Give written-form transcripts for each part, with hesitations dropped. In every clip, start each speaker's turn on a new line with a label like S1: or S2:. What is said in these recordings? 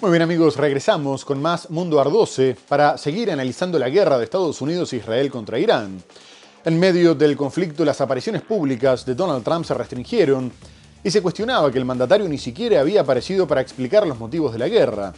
S1: Muy bien amigos, regresamos con más Mundo Ar-12 para seguir analizando la guerra de Estados Unidos e Israel contra Irán. En medio del conflicto, las apariciones públicas de Donald Trump se restringieron y se cuestionaba que el mandatario ni siquiera había aparecido para explicar los motivos de la guerra.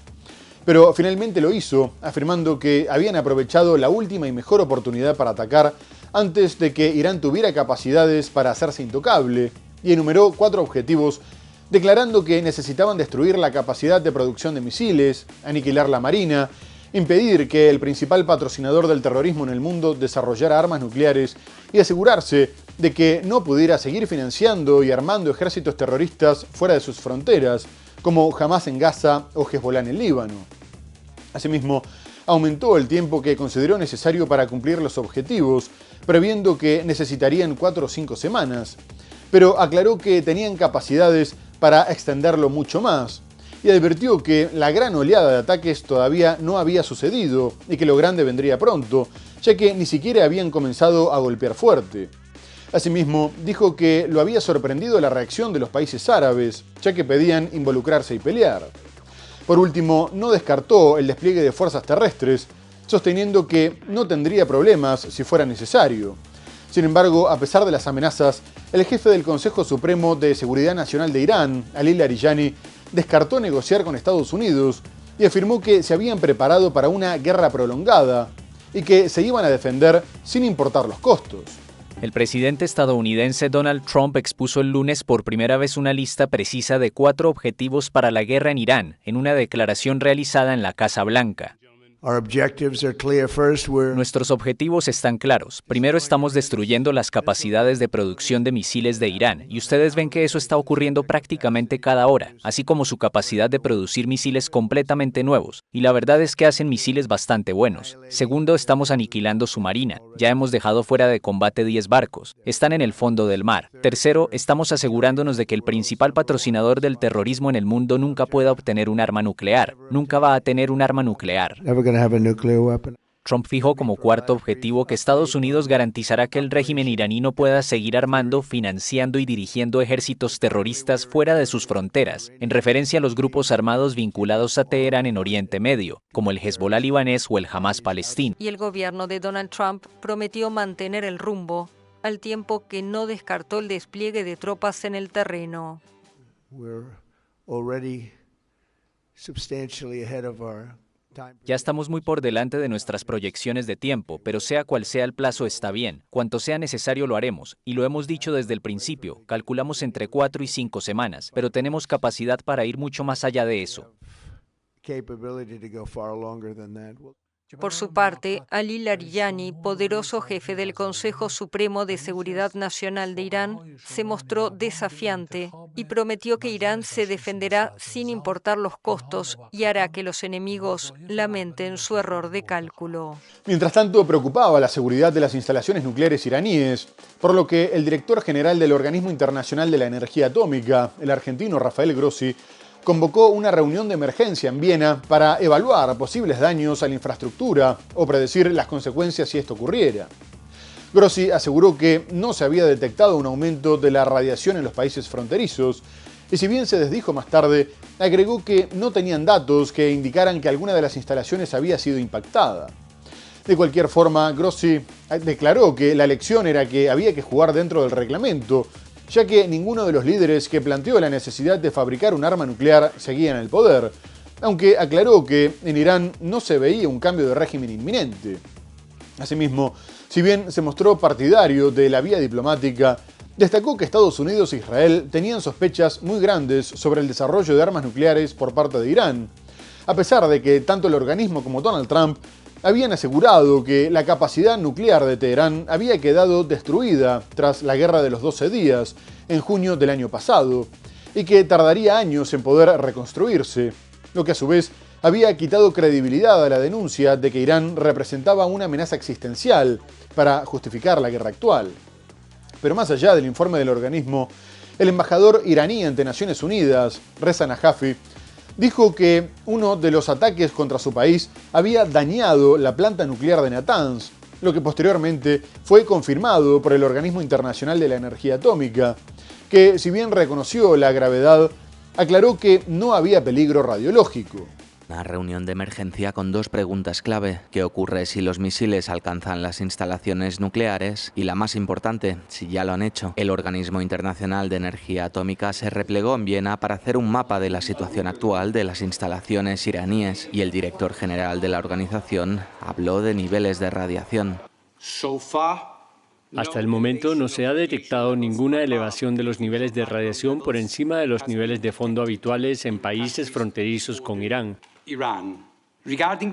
S1: Pero finalmente lo hizo, afirmando que habían aprovechado la última y mejor oportunidad para atacar antes de que Irán tuviera capacidades para hacerse intocable, y enumeró 4 objetivos, declarando que necesitaban destruir la capacidad de producción de misiles, aniquilar la marina, impedir que el principal patrocinador del terrorismo en el mundo desarrollara armas nucleares y asegurarse de que no pudiera seguir financiando y armando ejércitos terroristas fuera de sus fronteras, como Hamas en Gaza o Hezbollah en el Líbano. Asimismo, aumentó el tiempo que consideró necesario para cumplir los objetivos, previendo que necesitarían 4 o 5 semanas, pero aclaró que tenían capacidades para extenderlo mucho más, y advirtió que la gran oleada de ataques todavía no había sucedido y que lo grande vendría pronto, ya que ni siquiera habían comenzado a golpear fuerte. Asimismo, dijo que lo había sorprendido la reacción de los países árabes, ya que pedían involucrarse y pelear. Por último, no descartó el despliegue de fuerzas terrestres, sosteniendo que no tendría problemas si fuera necesario. Sin embargo, a pesar de las amenazas, el jefe del Consejo Supremo de Seguridad Nacional de Irán, Ali Larijani, descartó negociar con Estados Unidos y afirmó que se habían preparado para una guerra prolongada y que se iban a defender sin importar los costos.
S2: El presidente estadounidense Donald Trump expuso el lunes por primera vez una lista precisa de 4 objetivos para la guerra en Irán, en una declaración realizada en la Casa Blanca. Nuestros objetivos están claros. Primero, estamos destruyendo las capacidades de producción de misiles de Irán, y ustedes ven que eso está ocurriendo prácticamente cada hora, así como su capacidad de producir misiles completamente nuevos, y la verdad es que hacen misiles bastante buenos. Segundo, estamos aniquilando su marina. Ya hemos dejado fuera de combate 10 barcos. Están en el fondo del mar. Tercero, estamos asegurándonos de que el principal patrocinador del terrorismo en el mundo nunca pueda obtener un arma nuclear. Nunca va a tener un arma nuclear. Trump fijó como cuarto objetivo que Estados Unidos garantizará que el régimen iraní no pueda seguir armando, financiando y dirigiendo ejércitos terroristas fuera de sus fronteras, en referencia a los grupos armados vinculados a Teherán en Oriente Medio, como el Hezbollah libanés o el Hamas palestino.
S3: Y el gobierno de Donald Trump prometió mantener el rumbo, al tiempo que no descartó el despliegue de tropas en el terreno.
S2: Ya estamos muy por delante de nuestras proyecciones de tiempo, pero sea cual sea el plazo está bien. Cuanto sea necesario lo haremos, y lo hemos dicho desde el principio, calculamos entre 4 y 5 semanas, pero tenemos capacidad para ir mucho más allá de eso.
S3: Por su parte, Ali Larijani, poderoso jefe del Consejo Supremo de Seguridad Nacional de Irán, se mostró desafiante y prometió que Irán se defenderá sin importar los costos y hará que los enemigos lamenten su error de cálculo.
S1: Mientras tanto, preocupaba la seguridad de las instalaciones nucleares iraníes, por lo que el director general del Organismo Internacional de la Energía Atómica, el argentino Rafael Grossi, convocó una reunión de emergencia en Viena para evaluar posibles daños a la infraestructura o predecir las consecuencias si esto ocurriera. Grossi aseguró que no se había detectado un aumento de la radiación en los países fronterizos y, si bien se desdijo más tarde, agregó que no tenían datos que indicaran que alguna de las instalaciones había sido impactada. De cualquier forma, Grossi declaró que la lección era que había que jugar dentro del reglamento, ya que ninguno de los líderes que planteó la necesidad de fabricar un arma nuclear seguía en el poder, aunque aclaró que en Irán no se veía un cambio de régimen inminente. Asimismo, si bien se mostró partidario de la vía diplomática, destacó que Estados Unidos e Israel tenían sospechas muy grandes sobre el desarrollo de armas nucleares por parte de Irán, a pesar de que tanto el organismo como Donald Trump habían asegurado que la capacidad nuclear de Teherán había quedado destruida tras la Guerra de los 12 días, en junio del año pasado, y que tardaría años en poder reconstruirse, lo que a su vez había quitado credibilidad a la denuncia de que Irán representaba una amenaza existencial para justificar la guerra actual. Pero más allá del informe del organismo, el embajador iraní ante Naciones Unidas, Reza Najafi, dijo que uno de los ataques contra su país había dañado la planta nuclear de Natanz, lo que posteriormente fue confirmado por el Organismo Internacional de la Energía Atómica, que, si bien reconoció la gravedad, aclaró que no había peligro radiológico.
S4: Una reunión de emergencia con dos preguntas clave. ¿Qué ocurre si los misiles alcanzan las instalaciones nucleares? Y la más importante, si ya lo han hecho. El Organismo Internacional de Energía Atómica se replegó en Viena para hacer un mapa de la situación actual de las instalaciones iraníes y el director general de la organización habló de niveles de radiación.
S5: Hasta el momento no se ha detectado ninguna elevación de los niveles de radiación por encima de los niveles de fondo habituales en países fronterizos con Irán. En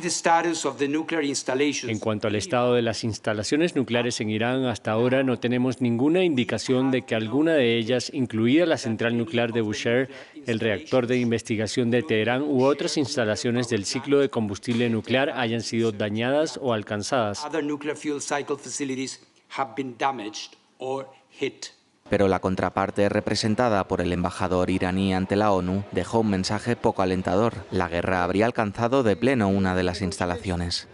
S5: cuanto al estado de las instalaciones nucleares en Irán, hasta ahora no tenemos ninguna indicación de que alguna de ellas, incluida la central nuclear de Bushehr, el reactor de investigación de Teherán u otras instalaciones del ciclo de combustible nuclear hayan sido dañadas o alcanzadas.
S4: Pero la contraparte, representada por el embajador iraní ante la ONU, dejó un mensaje poco alentador. La guerra habría alcanzado de pleno una de las instalaciones.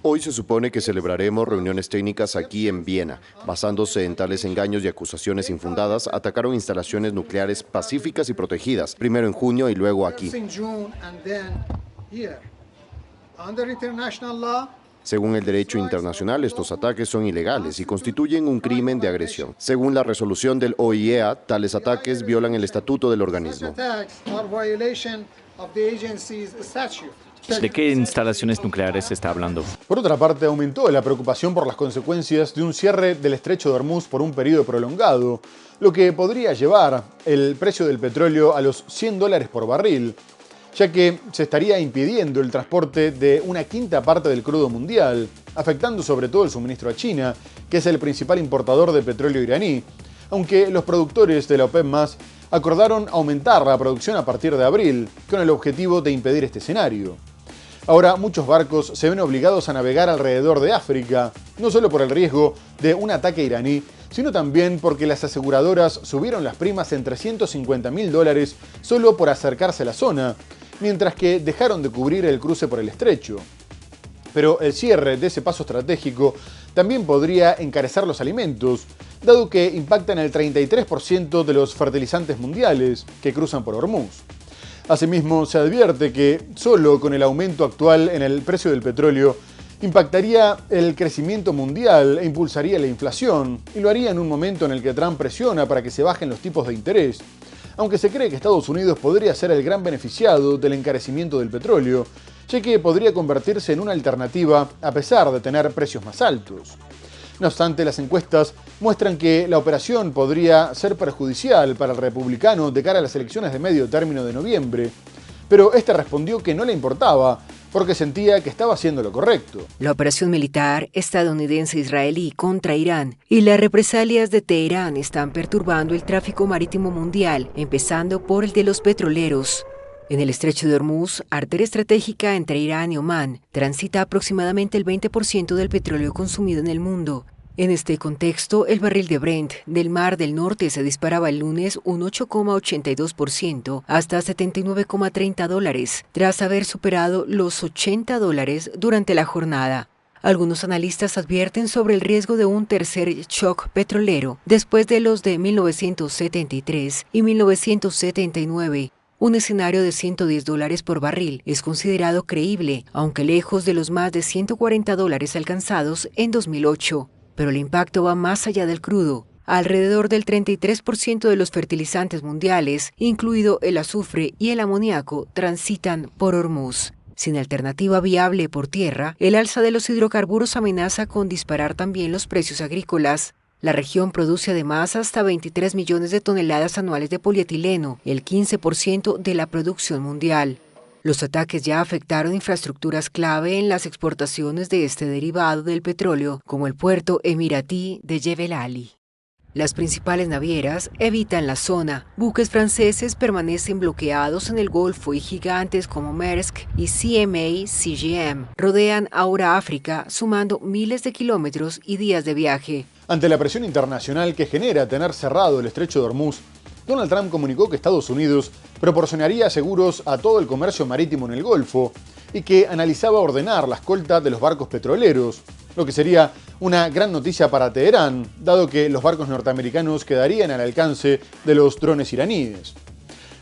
S6: Hoy se supone que celebraremos reuniones técnicas aquí en Viena. Basándose en tales engaños y acusaciones infundadas, atacaron instalaciones nucleares pacíficas y protegidas, primero en junio y luego aquí. Según el derecho internacional, estos ataques son ilegales y constituyen un crimen de agresión. Según la resolución del OIEA, tales ataques violan el estatuto del organismo.
S2: ¿De qué instalaciones nucleares se está hablando?
S1: Por otra parte, aumentó la preocupación por las consecuencias de un cierre del estrecho de Hormuz por un periodo prolongado, lo que podría llevar el precio del petróleo a los $100 por barril, ya que se estaría impidiendo el transporte de una quinta parte del crudo mundial, afectando sobre todo el suministro a China, que es el principal importador de petróleo iraní, aunque los productores de la OPEP+ acordaron aumentar la producción a partir de abril, con el objetivo de impedir este escenario. Ahora muchos barcos se ven obligados a navegar alrededor de África, no solo por el riesgo de un ataque iraní, sino también porque las aseguradoras subieron las primas en $350.000 solo por acercarse a la zona, mientras que dejaron de cubrir el cruce por el estrecho. Pero el cierre de ese paso estratégico también podría encarecer los alimentos, dado que impactan el 33% de los fertilizantes mundiales que cruzan por Hormuz. Asimismo, se advierte que solo con el aumento actual en el precio del petróleo impactaría el crecimiento mundial e impulsaría la inflación, y lo haría en un momento en el que Trump presiona para que se bajen los tipos de interés, aunque se cree que Estados Unidos podría ser el gran beneficiado del encarecimiento del petróleo, ya que podría convertirse en una alternativa a pesar de tener precios más altos. No obstante, las encuestas muestran que la operación podría ser perjudicial para el republicano de cara a las elecciones de medio término de noviembre, pero este respondió que no le importaba, porque sentía que estaba haciendo lo correcto.
S7: La operación militar estadounidense-israelí contra Irán y las represalias de Teherán están perturbando el tráfico marítimo mundial, empezando por el de los petroleros. En el estrecho de Hormuz, arteria estratégica entre Irán y Omán, transita aproximadamente el 20% del petróleo consumido en el mundo. En este contexto, el barril de Brent del Mar del Norte se disparaba el lunes un 8,82% hasta $79,30, tras haber superado los $80 durante la jornada. Algunos analistas advierten sobre el riesgo de un tercer shock petrolero después de los de 1973 y 1979. Un escenario de $110 por barril es considerado creíble, aunque lejos de los más de $140 alcanzados en 2008. Pero el impacto va más allá del crudo. Alrededor del 33% de los fertilizantes mundiales, incluido el azufre y el amoníaco, transitan por Hormuz. Sin alternativa viable por tierra, el alza de los hidrocarburos amenaza con disparar también los precios agrícolas. La región produce además hasta 23 millones de toneladas anuales de polietileno, el 15% de la producción mundial. Los ataques ya afectaron infraestructuras clave en las exportaciones de este derivado del petróleo, como el puerto emiratí de Jebel Ali. Las principales navieras evitan la zona. Buques franceses permanecen bloqueados en el Golfo y gigantes como Maersk y CMA-CGM rodean ahora África, sumando miles de kilómetros y días de viaje.
S1: Ante la presión internacional que genera tener cerrado el estrecho de Hormuz, Donald Trump comunicó que Estados Unidos proporcionaría seguros a todo el comercio marítimo en el Golfo y que analizaba ordenar la escolta de los barcos petroleros, lo que sería una gran noticia para Teherán, dado que los barcos norteamericanos quedarían al alcance de los drones iraníes.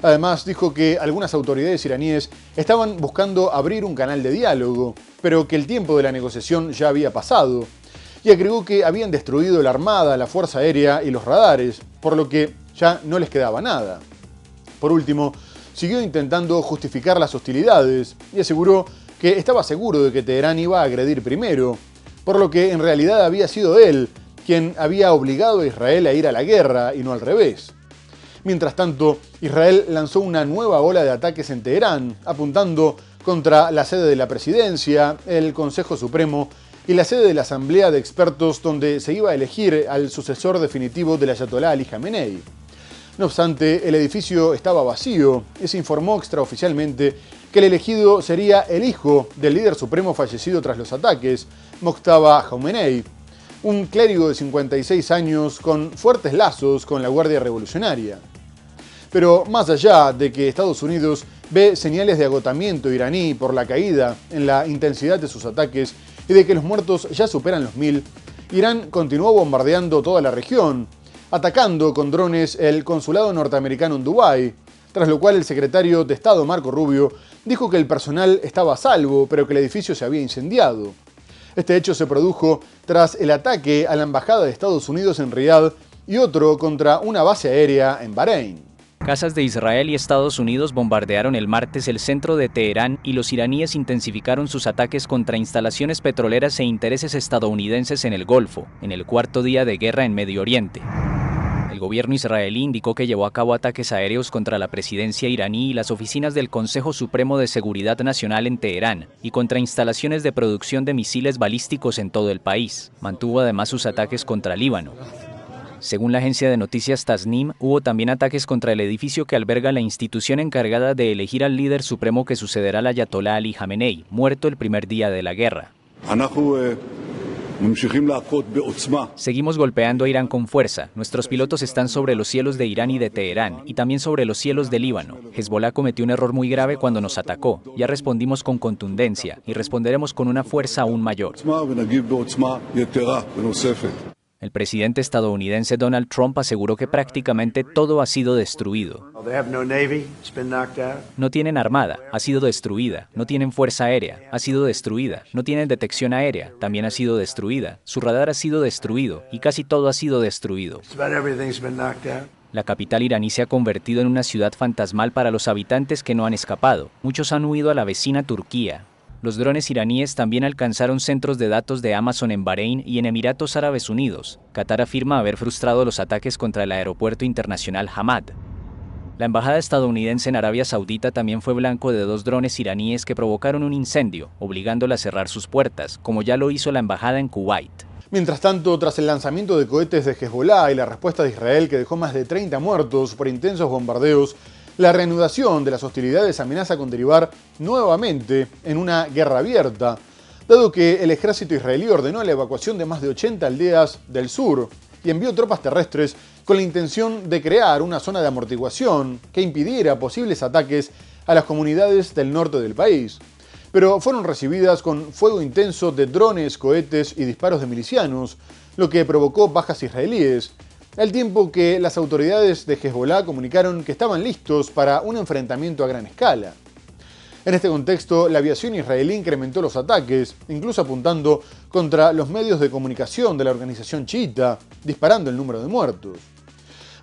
S1: Además, dijo que algunas autoridades iraníes estaban buscando abrir un canal de diálogo, pero que el tiempo de la negociación ya había pasado. Y agregó que habían destruido la armada, la fuerza aérea y los radares, por lo que ya no les quedaba nada. Por último, siguió intentando justificar las hostilidades y aseguró que estaba seguro de que Teherán iba a agredir primero, por lo que en realidad había sido él quien había obligado a Israel a ir a la guerra y no al revés. Mientras tanto, Israel lanzó una nueva ola de ataques en Teherán, apuntando contra la sede de la presidencia, el Consejo Supremo y la sede de la Asamblea de Expertos donde se iba a elegir al sucesor definitivo del ayatolá Ali Jamenei. No obstante, el edificio estaba vacío y se informó extraoficialmente que el elegido sería el hijo del líder supremo fallecido tras los ataques, Mojtaba Khamenei, un clérigo de 56 años con fuertes lazos con la Guardia Revolucionaria. Pero más allá de que Estados Unidos ve señales de agotamiento iraní por la caída en la intensidad de sus ataques y de que los muertos ya superan los 1000, Irán continuó bombardeando toda la región, atacando con drones el consulado norteamericano en Dubái, tras lo cual el secretario de Estado Marco Rubio dijo que el personal estaba a salvo, pero que el edificio se había incendiado. Este hecho se produjo tras el ataque a la embajada de Estados Unidos en Riad y otro contra una base aérea en Bahrein.
S2: Casas de Israel y Estados Unidos bombardearon el martes el centro de Teherán y los iraníes intensificaron sus ataques contra instalaciones petroleras e intereses estadounidenses en el Golfo, en el cuarto día de guerra en Medio Oriente. El gobierno israelí indicó que llevó a cabo ataques aéreos contra la presidencia iraní y las oficinas del Consejo Supremo de Seguridad Nacional en Teherán y contra instalaciones de producción de misiles balísticos en todo el país. Mantuvo además sus ataques contra Líbano. Según la agencia de noticias Tasnim, hubo también ataques contra el edificio que alberga la institución encargada de elegir al líder supremo que sucederá al ayatolá Ali Jamenei, muerto el primer día de la guerra. Seguimos golpeando a Irán con fuerza. Nuestros pilotos están sobre los cielos de Irán y de Teherán, y también sobre los cielos de Líbano. Hezbollah cometió un error muy grave cuando nos atacó. Ya respondimos con contundencia, y responderemos con una fuerza aún mayor. El presidente estadounidense Donald Trump aseguró que prácticamente todo ha sido destruido. No tienen armada, ha sido destruida. No tienen fuerza aérea, ha sido destruida. No tienen detección aérea, también ha sido destruida. Su radar ha sido destruido y casi todo ha sido destruido. La capital iraní se ha convertido en una ciudad fantasmal para los habitantes que no han escapado. Muchos han huido a la vecina Turquía. Los drones iraníes también alcanzaron centros de datos de Amazon en Bahrein y en Emiratos Árabes Unidos. Qatar afirma haber frustrado los ataques contra el aeropuerto internacional Hamad. La embajada estadounidense en Arabia Saudita también fue blanco de 2 drones iraníes que provocaron un incendio, obligándola a cerrar sus puertas, como ya lo hizo la embajada en Kuwait.
S1: Mientras tanto, tras el lanzamiento de cohetes de Hezbollah y la respuesta de Israel que dejó más de 30 muertos por intensos bombardeos, la reanudación de las hostilidades amenaza con derivar nuevamente en una guerra abierta, dado que el ejército israelí ordenó la evacuación de más de 80 aldeas del sur y envió tropas terrestres con la intención de crear una zona de amortiguación que impidiera posibles ataques a las comunidades del norte del país. Pero fueron recibidas con fuego intenso de drones, cohetes y disparos de milicianos, lo que provocó bajas israelíes, al tiempo que las autoridades de Hezbollah comunicaron que estaban listos para un enfrentamiento a gran escala. En este contexto, la aviación israelí incrementó los ataques, incluso apuntando contra los medios de comunicación de la organización chiita, disparando el número de muertos.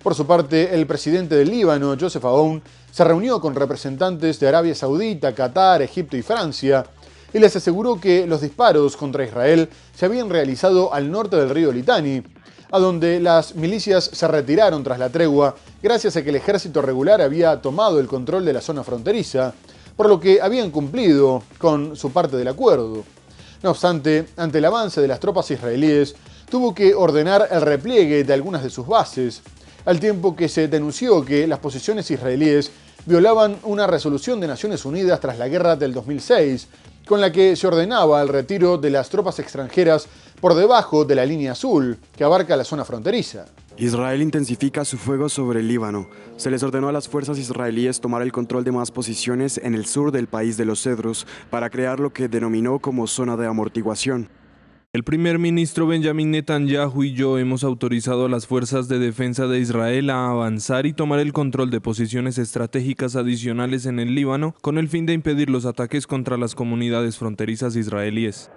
S1: Por su parte, el presidente del Líbano, Joseph Aoun, se reunió con representantes de Arabia Saudita, Qatar, Egipto y Francia, y les aseguró que los disparos contra Israel se habían realizado al norte del río Litani, a donde las milicias se retiraron tras la tregua gracias a que el ejército regular había tomado el control de la zona fronteriza, por lo que habían cumplido con su parte del acuerdo. No obstante, ante el avance de las tropas israelíes, tuvo que ordenar el repliegue de algunas de sus bases, al tiempo que se denunció que las posiciones israelíes violaban una resolución de Naciones Unidas tras la guerra del 2006, con la que se ordenaba el retiro de las tropas extranjeras por debajo de la línea azul, que abarca la zona fronteriza.
S8: Israel intensifica su fuego sobre el Líbano. Se les ordenó a las fuerzas israelíes tomar el control de más posiciones en el sur del país de los Cedros para crear lo que denominó como zona de amortiguación.
S9: El primer ministro Benjamin Netanyahu y yo hemos autorizado a las fuerzas de defensa de Israel a avanzar y tomar el control de posiciones estratégicas adicionales en el Líbano con el fin de impedir los ataques contra las comunidades fronterizas israelíes.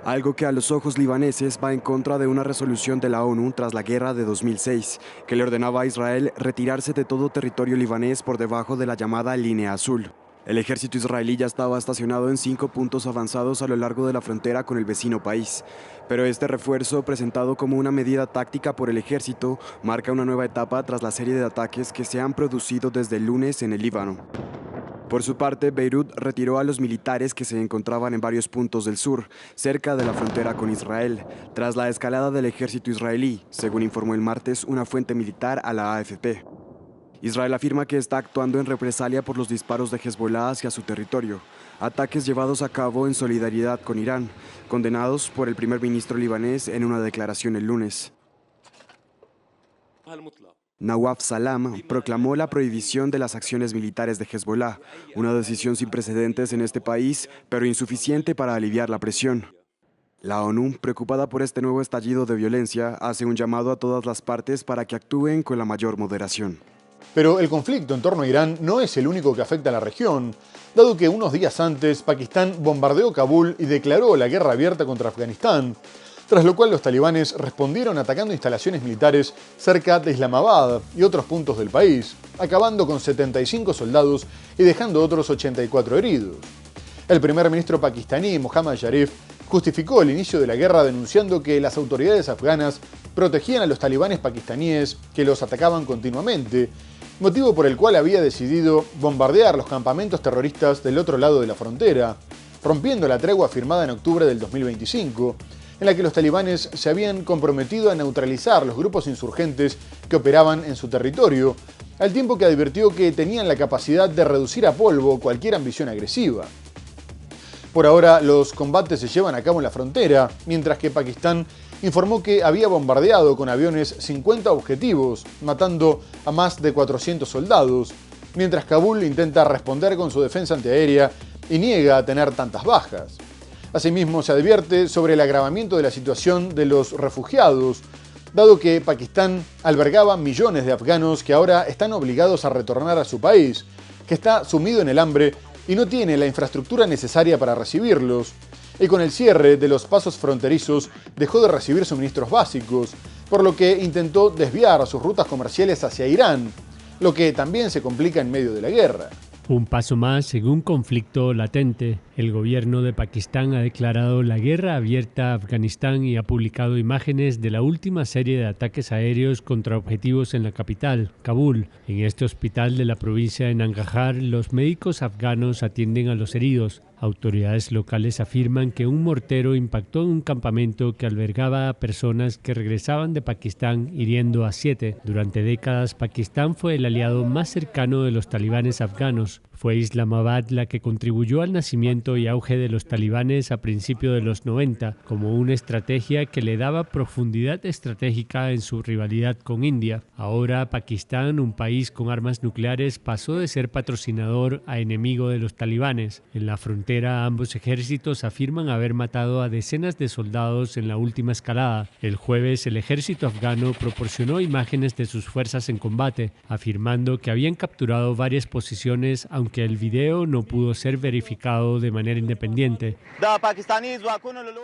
S8: Algo que a los ojos libaneses va en contra de una resolución de la ONU tras la guerra de 2006, que le ordenaba a Israel retirarse de todo territorio libanés por debajo de la llamada Línea Azul. El ejército israelí ya estaba estacionado en 5 puntos avanzados a lo largo de la frontera con el vecino país, pero este refuerzo, presentado como una medida táctica por el ejército, marca una nueva etapa tras la serie de ataques que se han producido desde el lunes en el Líbano. Por su parte, Beirut retiró a los militares que se encontraban en varios puntos del sur, cerca de la frontera con Israel, tras la escalada del ejército israelí, según informó el martes una fuente militar a la AFP. Israel afirma que está actuando en represalia por los disparos de Hezbollah hacia su territorio, ataques llevados a cabo en solidaridad con Irán, condenados por el primer ministro libanés en una declaración el lunes. Nawaf Salam proclamó la prohibición de las acciones militares de Hezbollah, una decisión sin precedentes en este país, pero insuficiente para aliviar la presión. La ONU, preocupada por este nuevo estallido de violencia, hace un llamado a todas las partes para que actúen con la mayor moderación.
S1: Pero el conflicto en torno a Irán no es el único que afecta a la región, dado que unos días antes Pakistán bombardeó Kabul y declaró la guerra abierta contra Afganistán, tras lo cual los talibanes respondieron atacando instalaciones militares cerca de Islamabad y otros puntos del país, acabando con 75 soldados y dejando otros 84 heridos. El primer ministro pakistaní, Mohammad Sharif, justificó el inicio de la guerra denunciando que las autoridades afganas protegían a los talibanes pakistaníes que los atacaban continuamente, motivo por el cual había decidido bombardear los campamentos terroristas del otro lado de la frontera, rompiendo la tregua firmada en octubre del 2025, en la que los talibanes se habían comprometido a neutralizar los grupos insurgentes que operaban en su territorio, al tiempo que advirtió que tenían la capacidad de reducir a polvo cualquier ambición agresiva. Por ahora, los combates se llevan a cabo en la frontera, mientras que Pakistán informó que había bombardeado con aviones 50 objetivos, matando a más de 400 soldados, mientras Kabul intenta responder con su defensa antiaérea y niega tener tantas bajas. Asimismo, se advierte sobre el agravamiento de la situación de los refugiados, dado que Pakistán albergaba millones de afganos que ahora están obligados a retornar a su país, que está sumido en el hambre y no tiene la infraestructura necesaria para recibirlos, y con el cierre de los pasos fronterizos dejó de recibir suministros básicos, por lo que intentó desviar sus rutas comerciales hacia Irán, lo que también se complica en medio de la guerra.
S5: Un paso más en un conflicto latente. El gobierno de Pakistán ha declarado la guerra abierta a Afganistán y ha publicado imágenes de la última serie de ataques aéreos contra objetivos en la capital, Kabul. En este hospital de la provincia de Nangarhar, los médicos afganos atienden a los heridos. Autoridades locales afirman que un mortero impactó en un campamento que albergaba a personas que regresaban de Pakistán, hiriendo a 7. Durante décadas, Pakistán fue el aliado más cercano de los talibanes afganos. Fue Islamabad la que contribuyó al nacimiento y auge de los talibanes a principios de los 90, como una estrategia que le daba profundidad estratégica en su rivalidad con India. Ahora, Pakistán, un país con armas nucleares, pasó de ser patrocinador a enemigo de los talibanes. En la frontera, ambos ejércitos afirman haber matado a decenas de soldados en la última escalada. El jueves, el ejército afgano proporcionó imágenes de sus fuerzas en combate, afirmando que habían capturado varias posiciones, aunque el video no pudo ser verificado de manera independiente.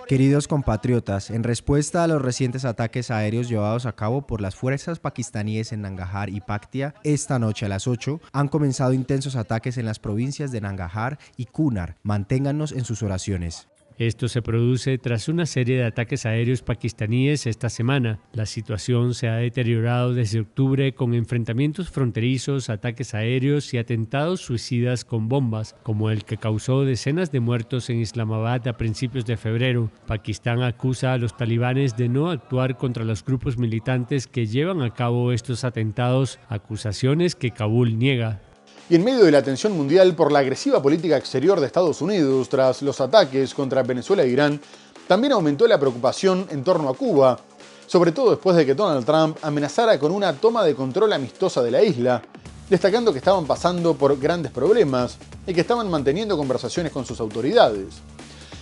S10: Queridos compatriotas, en respuesta a los recientes ataques aéreos llevados a cabo por las fuerzas pakistaníes en Nangarhar y Paktia, esta noche a las 8 han comenzado intensos ataques en las provincias de Nangarhar y Kunar. Manténgannos en sus oraciones.
S5: Esto se produce tras una serie de ataques aéreos pakistaníes esta semana. La situación se ha deteriorado desde octubre con enfrentamientos fronterizos, ataques aéreos y atentados suicidas con bombas, como el que causó decenas de muertos en Islamabad a principios de febrero. Pakistán acusa a los talibanes de no actuar contra los grupos militantes que llevan a cabo estos atentados, acusaciones que Kabul niega.
S1: Y en medio de la tensión mundial por la agresiva política exterior de Estados Unidos tras los ataques contra Venezuela e Irán, también aumentó la preocupación en torno a Cuba, sobre todo después de que Donald Trump amenazara con una toma de control amistosa de la isla, destacando que estaban pasando por grandes problemas y que estaban manteniendo conversaciones con sus autoridades.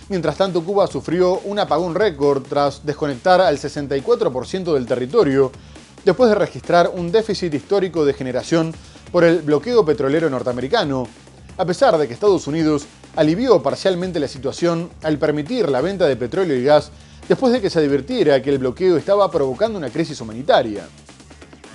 S1: Mientras tanto, Cuba sufrió un apagón récord tras desconectar al 64% del territorio, después de registrar un déficit histórico de generación por el bloqueo petrolero norteamericano, a pesar de que Estados Unidos alivió parcialmente la situación al permitir la venta de petróleo y gas después de que se advirtiera que el bloqueo estaba provocando una crisis humanitaria.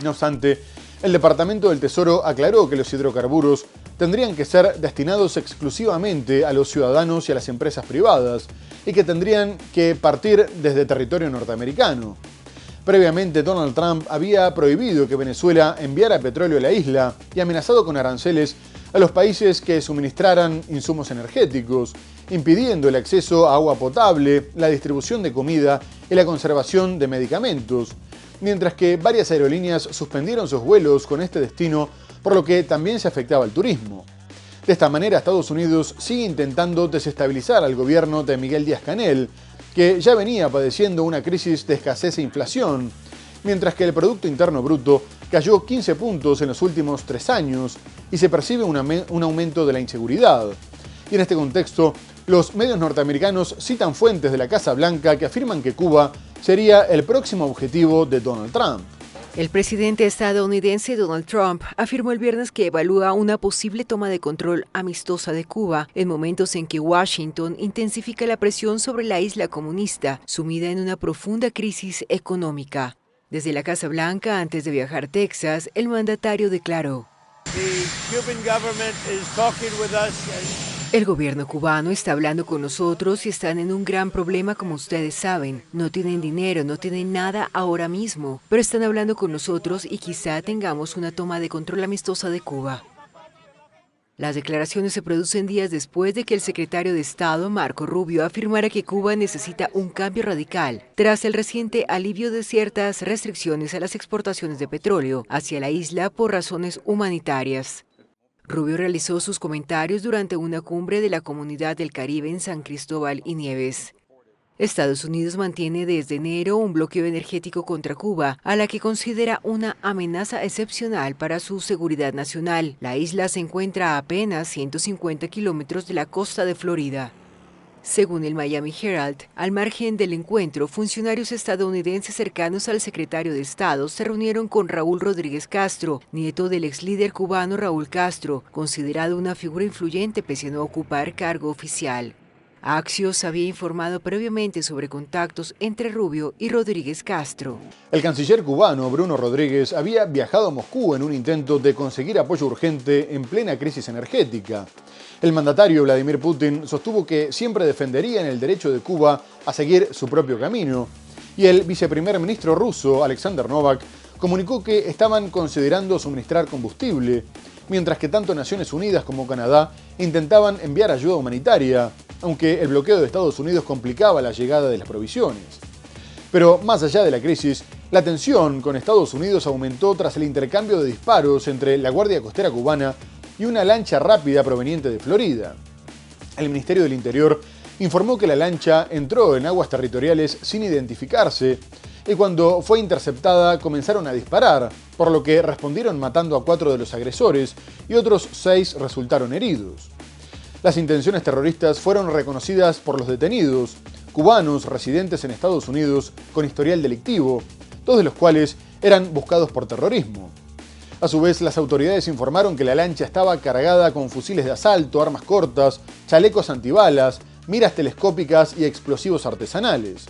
S1: No obstante, el Departamento del Tesoro aclaró que los hidrocarburos tendrían que ser destinados exclusivamente a los ciudadanos y a las empresas privadas y que tendrían que partir desde territorio norteamericano. Previamente, Donald Trump había prohibido que Venezuela enviara petróleo a la isla y amenazado con aranceles a los países que suministraran insumos energéticos, impidiendo el acceso a agua potable, la distribución de comida y la conservación de medicamentos, mientras que varias aerolíneas suspendieron sus vuelos con este destino, por lo que también se afectaba al turismo. De esta manera, Estados Unidos sigue intentando desestabilizar al gobierno de Miguel Díaz-Canel, que ya venía padeciendo una crisis de escasez e inflación, mientras que el Producto Interno Bruto cayó 15 puntos en los últimos 3 años y se percibe un aumento de la inseguridad. Y en este contexto, los medios norteamericanos citan fuentes de la Casa Blanca que afirman que Cuba sería el próximo objetivo de Donald Trump.
S7: El presidente estadounidense Donald Trump afirmó el viernes que evalúa una posible toma de control amistosa de Cuba en momentos en que Washington intensifica la presión sobre la isla comunista, sumida en una profunda crisis económica. Desde la Casa Blanca, antes de viajar a Texas, el mandatario declaró: el gobierno cubano está hablando con nosotros y están en un gran problema, como ustedes saben. No tienen dinero, no tienen nada ahora mismo, pero están hablando con nosotros y quizá tengamos una toma de control amistosa de Cuba. Las declaraciones se producen días después de que el secretario de Estado, Marco Rubio, afirmara que Cuba necesita un cambio radical tras el reciente alivio de ciertas restricciones a las exportaciones de petróleo hacia la isla por razones humanitarias. Rubio realizó sus comentarios durante una cumbre de la Comunidad del Caribe en San Cristóbal y Nieves. Estados Unidos mantiene desde enero un bloqueo energético contra Cuba, a la que considera una amenaza excepcional para su seguridad nacional. La isla se encuentra a apenas 150 kilómetros de la costa de Florida. Según el Miami Herald, al margen del encuentro, funcionarios estadounidenses cercanos al secretario de Estado se reunieron con Raúl Rodríguez Castro, nieto del ex líder cubano Raúl Castro, considerado una figura influyente pese a no ocupar cargo oficial. Axios había informado previamente sobre contactos entre Rubio y Rodríguez Castro.
S1: El canciller cubano Bruno Rodríguez había viajado a Moscú en un intento de conseguir apoyo urgente en plena crisis energética. El mandatario Vladimir Putin sostuvo que siempre defenderían el derecho de Cuba a seguir su propio camino, y el viceprimer ministro ruso Alexander Novak comunicó que estaban considerando suministrar combustible, mientras que tanto Naciones Unidas como Canadá intentaban enviar ayuda humanitaria, aunque el bloqueo de Estados Unidos complicaba la llegada de las provisiones. Pero más allá de la crisis, la tensión con Estados Unidos aumentó tras el intercambio de disparos entre la Guardia Costera cubana y una lancha rápida proveniente de Florida. El Ministerio del Interior informó que la lancha entró en aguas territoriales sin identificarse y cuando fue interceptada comenzaron a disparar, por lo que respondieron matando a 4 de los agresores y otros 6 resultaron heridos. Las intenciones terroristas fueron reconocidas por los detenidos, cubanos residentes en Estados Unidos con historial delictivo, 2 de los cuales eran buscados por terrorismo. A su vez, las autoridades informaron que la lancha estaba cargada con fusiles de asalto, armas cortas, chalecos antibalas, miras telescópicas y explosivos artesanales.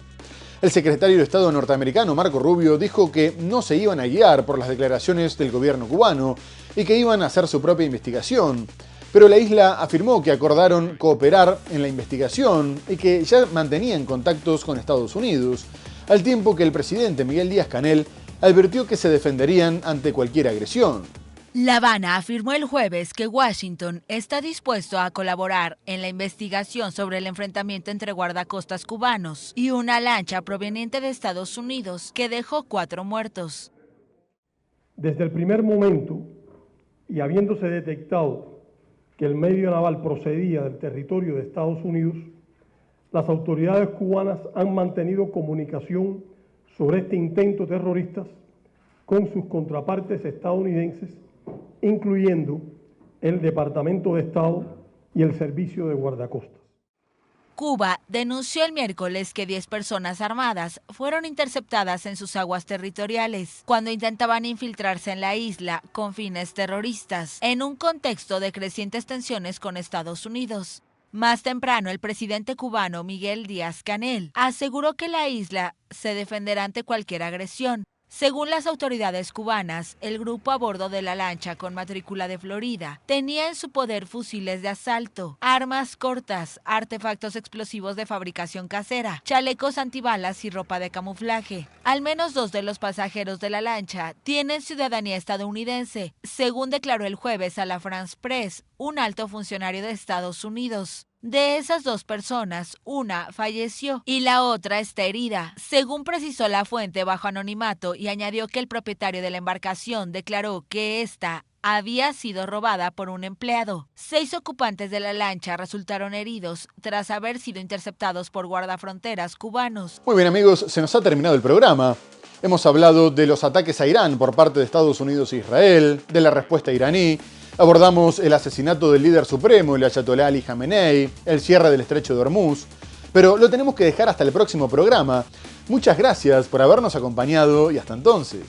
S1: El secretario de Estado norteamericano Marco Rubio dijo que no se iban a guiar por las declaraciones del gobierno cubano y que iban a hacer su propia investigación, pero la isla afirmó que acordaron cooperar en la investigación y que ya mantenían contactos con Estados Unidos, al tiempo que el presidente Miguel Díaz-Canel advirtió que se defenderían ante cualquier agresión.
S11: La Habana afirmó el jueves que Washington está dispuesto a colaborar en la investigación sobre el enfrentamiento entre guardacostas cubanos y una lancha proveniente de Estados Unidos que dejó 4 muertos.
S12: Desde el primer momento, y habiéndose detectado que el medio naval procedía del territorio de Estados Unidos, las autoridades cubanas han mantenido comunicación sobre este intento terrorista con sus contrapartes estadounidenses, incluyendo el Departamento de Estado y el Servicio de Guardacostas.
S11: Cuba denunció el miércoles que 10 personas armadas fueron interceptadas en sus aguas territoriales cuando intentaban infiltrarse en la isla con fines terroristas, en un contexto de crecientes tensiones con Estados Unidos. Más temprano, el presidente cubano Miguel Díaz-Canel aseguró que la isla se defenderá ante cualquier agresión. Según las autoridades cubanas, el grupo a bordo de la lancha con matrícula de Florida tenía en su poder fusiles de asalto, armas cortas, artefactos explosivos de fabricación casera, chalecos antibalas y ropa de camuflaje. Al menos 2 de los pasajeros de la lancha tienen ciudadanía estadounidense, según declaró el jueves a la France Press un alto funcionario de Estados Unidos. De esas 2 personas, una falleció y la otra está herida, según precisó la fuente bajo anonimato, y añadió que el propietario de la embarcación declaró que esta había sido robada por un empleado. 6 ocupantes de la lancha resultaron heridos tras haber sido interceptados por guardafronteras cubanos.
S1: Muy bien, amigos, se nos ha terminado el programa. Hemos hablado de los ataques a Irán por parte de Estados Unidos e Israel, de la respuesta iraní. Abordamos el asesinato del líder supremo, el ayatolá Ali Jamenei, el cierre del estrecho de Hormuz, pero lo tenemos que dejar hasta el próximo programa. Muchas gracias por habernos acompañado y hasta entonces.